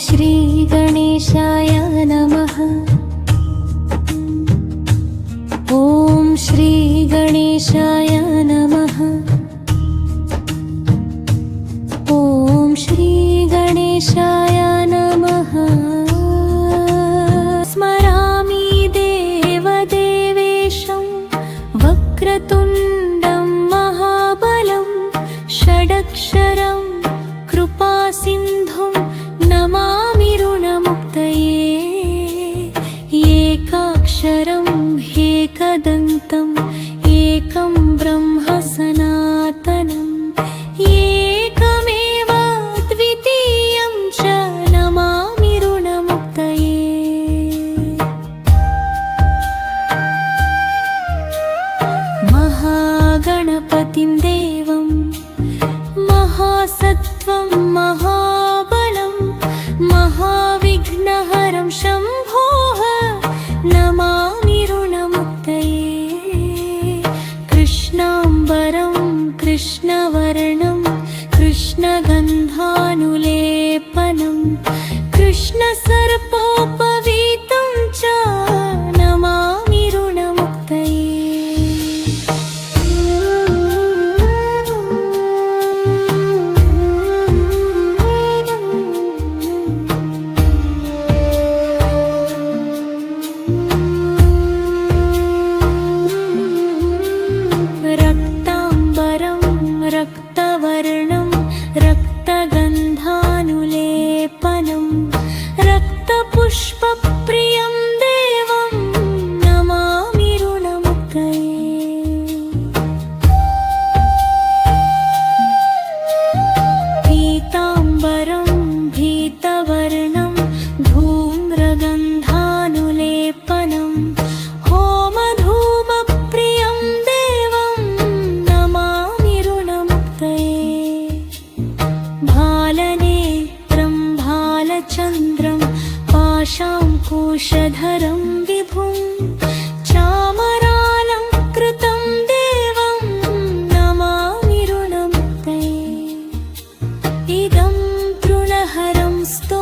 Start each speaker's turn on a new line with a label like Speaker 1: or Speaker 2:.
Speaker 1: श्री गणेशाय नमः। ॐ श्री गणेशाय नमः। ॐ श्री गणेशाय नमः। स्मरामि देवदेवेशं वक्रतुण्डं महाबलं षडक्षरं कृपासिन्धुं नमामि ऋणमुक्तये। एकाक्षरम् एकदन्तम् एकं ब्रह्म सनातनम् एकमेव द्वितीयं च नमामि ऋणमुक्तये। महागणपतिं देवं महासत्त्वं महाबलं महाविघ्नहरं शम्भोः नमामि ऋणमुक्तये। कृष्णाम्बरं कृष्णवर्णं कृष्णगन्धानुलेपनं कृष्णसर्पोपवीतं च नमामि ऋणमुक्तये। रक्ताम्बरं रक्तवर्णं रक्तगन्धानुलेपनं रक्तपुष्पप्रियं देवं नमामि ऋणमुक्तये। पीताम्बरं भीतवर्णं धूम्रगन्धानुलेपनं होमधूमप्रियं देवं नमामि ऋणमुक्तये। भालनेत्रं भालचन्द्रं पाशाङ्कुशधरं विभुं चामरालङ्कृतं देवं नमामि ऋणमुक्तये। इदं तृणहरं स्तो